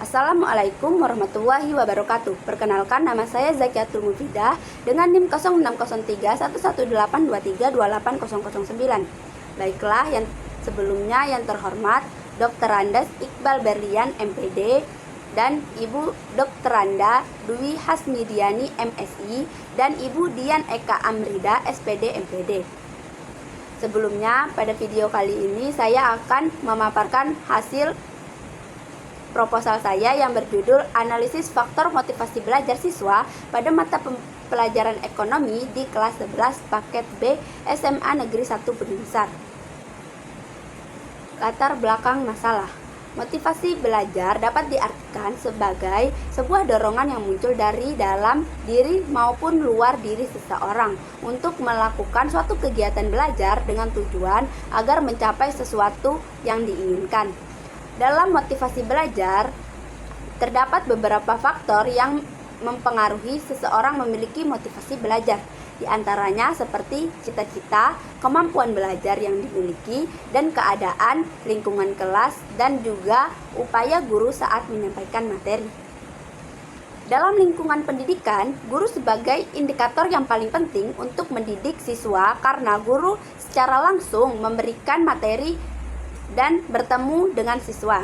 Assalamualaikum warahmatullahi wabarakatuh. Perkenalkan, nama saya Zakiatul Mufidah dengan NIM 06031182328009. Baiklah, yang sebelumnya yang terhormat Dr. Andes Iqbal Berlian MPD dan Ibu Dr. Anda Dwi Hasmidiani MSI dan Ibu Dian Eka Amrida SPD MPD. Sebelumnya, pada video kali ini saya akan memaparkan hasil proposal saya yang berjudul Analisis Faktor Motivasi Belajar Siswa pada Mata Pelajaran Ekonomi di kelas 11 paket B SMA Negeri 1 Puding Besar. Latar belakang masalah. Motivasi belajar dapat diartikan sebagai sebuah dorongan yang muncul dari dalam diri maupun luar diri seseorang untuk melakukan suatu kegiatan belajar dengan tujuan agar mencapai sesuatu yang diinginkan. Dalam motivasi belajar, terdapat beberapa faktor yang mempengaruhi seseorang memiliki motivasi belajar. Di antaranya seperti cita-cita, kemampuan belajar yang dimiliki, dan keadaan lingkungan kelas, dan juga upaya guru saat menyampaikan materi. Dalam lingkungan pendidikan, guru sebagai indikator yang paling penting untuk mendidik siswa karena guru secara langsung memberikan materi dan bertemu dengan siswa.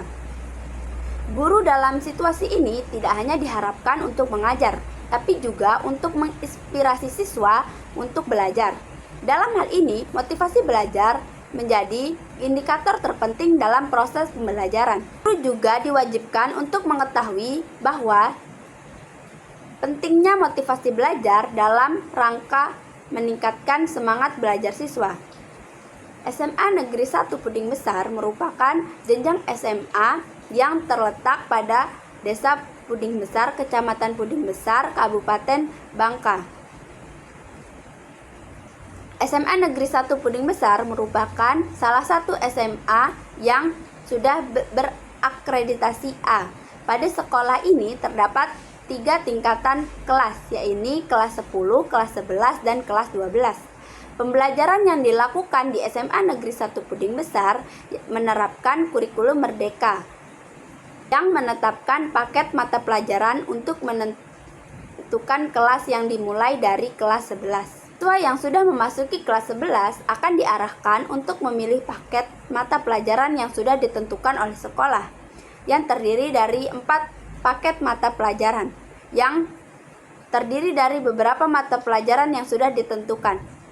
Guru dalam situasi ini tidak hanya diharapkan untuk mengajar, tapi juga untuk menginspirasi siswa untuk belajar. Dalam hal ini, motivasi belajar menjadi indikator terpenting dalam proses pembelajaran. Guru juga diwajibkan untuk mengetahui bahwa pentingnya motivasi belajar dalam rangka meningkatkan semangat belajar siswa. SMA Negeri 1 Puding Besar merupakan jenjang SMA yang terletak pada Desa Puding Besar, Kecamatan Puding Besar, Kabupaten Bangka. SMA Negeri 1 Puding Besar merupakan salah satu SMA yang sudah berakreditasi A. Pada sekolah ini terdapat 3 tingkatan kelas, yaitu kelas 10, kelas 11, dan kelas 12. Pembelajaran yang dilakukan di SMA Negeri 1 Puding Besar menerapkan kurikulum merdeka yang menetapkan paket mata pelajaran untuk menentukan kelas yang dimulai dari kelas 11. Siswa yang sudah memasuki kelas 11 akan diarahkan untuk memilih paket mata pelajaran yang sudah ditentukan oleh sekolah, yang terdiri dari 4 paket mata pelajaran, yang terdiri dari beberapa mata pelajaran yang sudah ditentukan.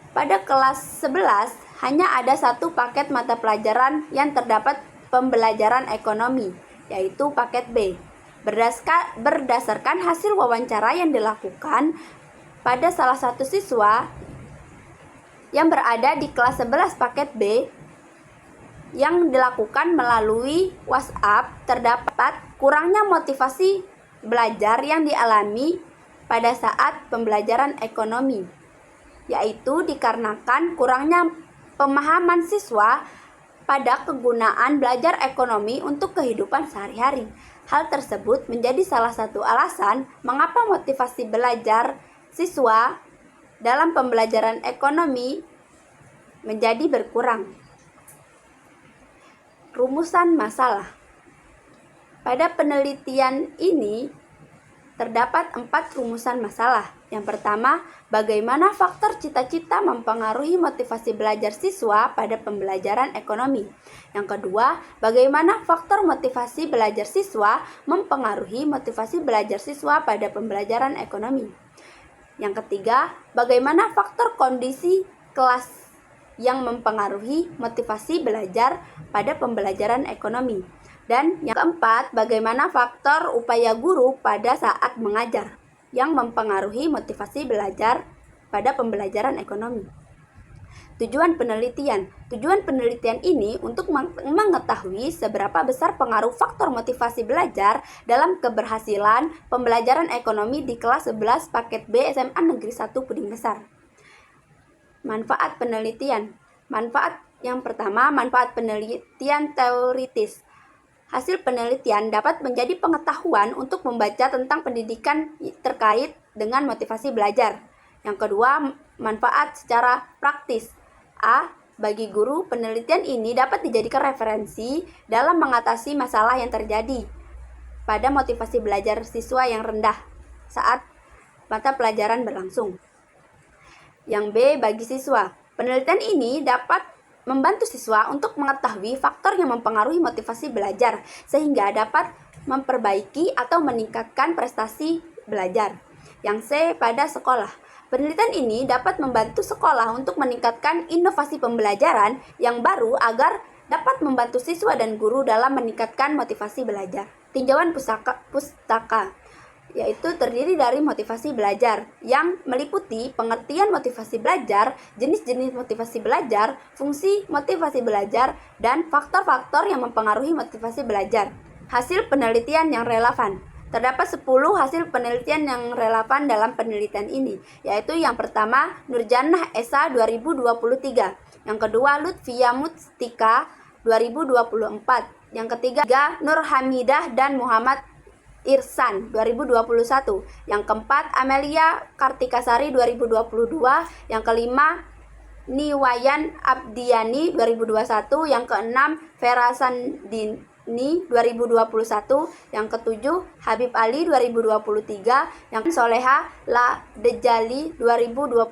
Pada kelas 11, hanya ada 1 paket mata pelajaran yang terdapat pembelajaran ekonomi, yaitu paket B. Berdasarkan hasil wawancara yang dilakukan pada salah satu siswa yang berada di kelas 11 paket B, yang dilakukan melalui WhatsApp, terdapat kurangnya motivasi belajar yang dialami pada saat pembelajaran ekonomi, yaitu dikarenakan kurangnya pemahaman siswa pada kegunaan belajar ekonomi untuk kehidupan sehari-hari. Hal tersebut menjadi salah satu alasan mengapa motivasi belajar siswa dalam pembelajaran ekonomi menjadi berkurang. Rumusan masalah. Pada penelitian ini terdapat 4 rumusan masalah. Yang pertama, bagaimana faktor cita-cita mempengaruhi motivasi belajar siswa pada pembelajaran ekonomi. Yang kedua, bagaimana faktor motivasi belajar siswa mempengaruhi motivasi belajar siswa pada pembelajaran ekonomi. Yang ketiga, bagaimana faktor kondisi kelas yang mempengaruhi motivasi belajar pada pembelajaran ekonomi. Dan yang keempat, bagaimana faktor upaya guru pada saat mengajar yang mempengaruhi motivasi belajar pada pembelajaran ekonomi. Tujuan penelitian. Tujuan penelitian ini untuk mengetahui seberapa besar pengaruh faktor motivasi belajar dalam keberhasilan pembelajaran ekonomi di kelas 11 paket B SMA Negeri 1 Puding Besar. Manfaat penelitian. Manfaat yang pertama, manfaat penelitian teoritis. Hasil penelitian dapat menjadi pengetahuan untuk membaca tentang pendidikan terkait dengan motivasi belajar. Yang kedua, manfaat secara praktis. A. Bagi guru, penelitian ini dapat dijadikan referensi dalam mengatasi masalah yang terjadi. pada motivasi belajar siswa yang rendah saat mata pelajaran berlangsung. Yang B, bagi siswa. Penelitian ini dapat membantu siswa untuk mengetahui faktor yang mempengaruhi motivasi belajar sehingga dapat memperbaiki atau meningkatkan prestasi belajar. Yang C, pada sekolah. Penelitian ini dapat membantu sekolah untuk meningkatkan inovasi pembelajaran yang baru agar dapat membantu siswa dan guru dalam meningkatkan motivasi belajar. Tinjauan pustaka yaitu terdiri dari motivasi belajar yang meliputi pengertian motivasi belajar, jenis-jenis motivasi belajar, fungsi motivasi belajar, dan faktor-faktor yang mempengaruhi motivasi belajar. Hasil penelitian yang relevan. Terdapat 10 hasil penelitian yang relevan dalam penelitian ini, yaitu yang pertama Nurjannah Esa 2023, yang kedua Lutfia Mustika 2024, yang ketiga Nur Hamidah dan Muhammad Irsan 2021, yang keempat Amelia Kartikasari 2022, yang kelima Niwayan Abdiani 2021, yang keenam Vera Sandini 2021, yang ketujuh Habib Ali 2023, yang Soleha La Dejali 2022,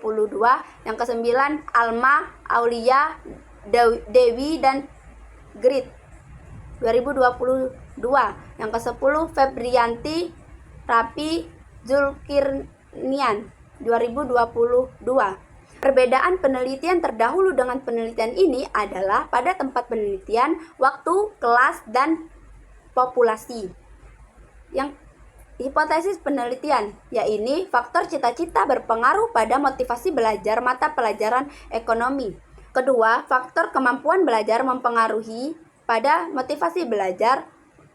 yang kesembilan Alma Aulia Dewi dan Grit 2022, yang ke-10 Febrianti Rapi Zulkirnian 2022. Perbedaan penelitian terdahulu dengan penelitian ini adalah pada tempat penelitian, waktu, kelas, dan populasi. Yang hipotesis penelitian, yaitu faktor cita-cita berpengaruh pada motivasi belajar mata pelajaran ekonomi. Kedua, faktor kemampuan belajar mempengaruhi pada motivasi belajar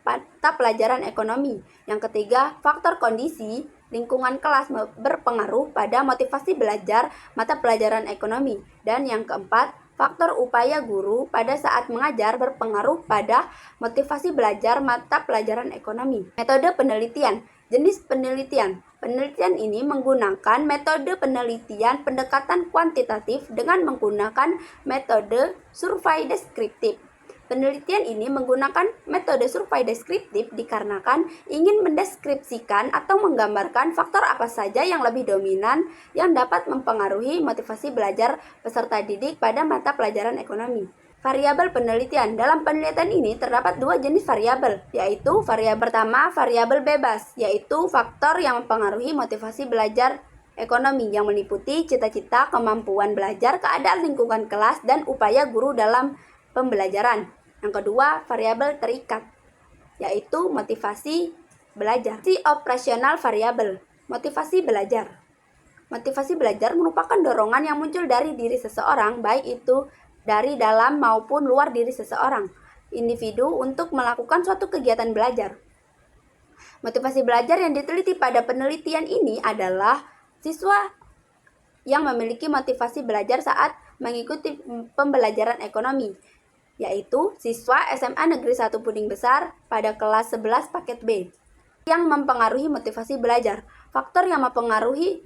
mata pelajaran ekonomi. Yang ketiga, faktor kondisi lingkungan kelas berpengaruh pada motivasi belajar mata pelajaran ekonomi. Dan yang keempat, faktor upaya guru pada saat mengajar berpengaruh pada motivasi belajar mata pelajaran ekonomi. Metode penelitian. Jenis penelitian. Penelitian ini menggunakan metode penelitian pendekatan kuantitatif dengan menggunakan metode survei deskriptif. Penelitian ini menggunakan metode survei deskriptif dikarenakan ingin mendeskripsikan atau menggambarkan faktor apa saja yang lebih dominan yang dapat mempengaruhi motivasi belajar peserta didik pada mata pelajaran ekonomi. Variabel penelitian. Dalam penelitian ini terdapat dua jenis variabel, yaitu variabel pertama, variabel bebas, yaitu faktor yang mempengaruhi motivasi belajar ekonomi yang meliputi cita-cita, kemampuan belajar, keadaan lingkungan kelas, dan upaya guru dalam pembelajaran. Yang kedua, variabel terikat, yaitu motivasi belajar. Si operasional variabel, motivasi belajar. Motivasi belajar merupakan dorongan yang muncul dari diri seseorang, baik itu dari dalam maupun luar diri seseorang, individu untuk melakukan suatu kegiatan belajar. Motivasi belajar yang diteliti pada penelitian ini adalah siswa yang memiliki motivasi belajar saat mengikuti pembelajaran ekonomi, yaitu siswa SMA Negeri 1 Puding Besar pada kelas 11 paket B. Yang mempengaruhi motivasi belajar. Faktor yang mempengaruhi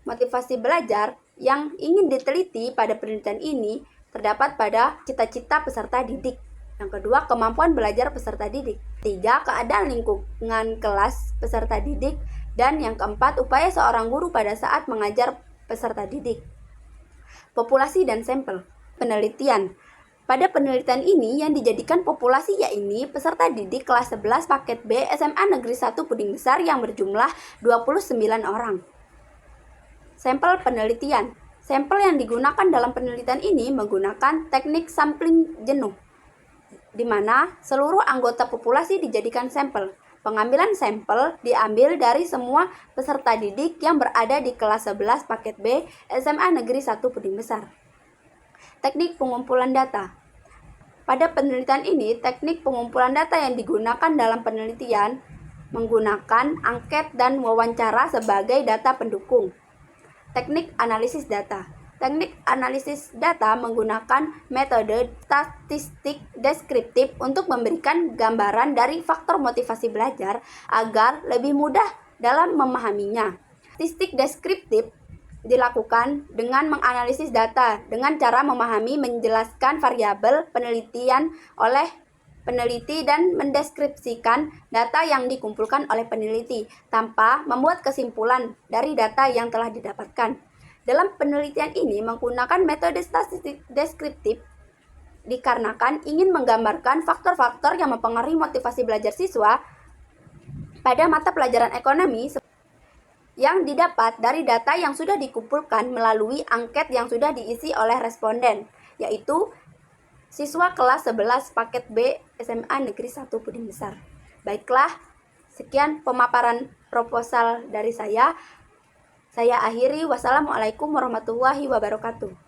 motivasi belajar yang ingin diteliti pada penelitian ini terdapat pada cita-cita peserta didik. Yang kedua, kemampuan belajar peserta didik. Tiga, keadaan lingkungan kelas peserta didik. Dan yang keempat, upaya seorang guru pada saat mengajar peserta didik. Populasi dan sampel. Penelitian. Pada penelitian ini yang dijadikan populasi yaitu peserta didik kelas 11 paket B SMA Negeri 1 Puding Besar yang berjumlah 29 orang. Sampel penelitian. Sampel yang digunakan dalam penelitian ini menggunakan teknik sampling jenuh, di mana seluruh anggota populasi dijadikan sampel. Pengambilan sampel diambil dari semua peserta didik yang berada di kelas 11 paket B SMA Negeri 1 Puding Besar. Teknik pengumpulan data. Pada penelitian ini, teknik pengumpulan data yang digunakan dalam penelitian menggunakan angket dan wawancara sebagai data pendukung. Teknik analisis data. Teknik analisis data menggunakan metode statistik deskriptif untuk memberikan gambaran dari faktor motivasi belajar agar lebih mudah dalam memahaminya. Statistik deskriptif dilakukan dengan menganalisis data dengan cara memahami menjelaskan variabel penelitian oleh peneliti dan mendeskripsikan data yang dikumpulkan oleh peneliti tanpa membuat kesimpulan dari data yang telah didapatkan. Dalam penelitian ini menggunakan metode statistik deskriptif dikarenakan ingin menggambarkan faktor-faktor yang mempengaruhi motivasi belajar siswa pada mata pelajaran ekonomi yang didapat dari data yang sudah dikumpulkan melalui angket yang sudah diisi oleh responden, yaitu siswa kelas 11 paket B SMA Negeri 1 Puding Besar. Baiklah, sekian pemaparan proposal dari saya. Saya akhiri. Wassalamualaikum warahmatullahi wabarakatuh.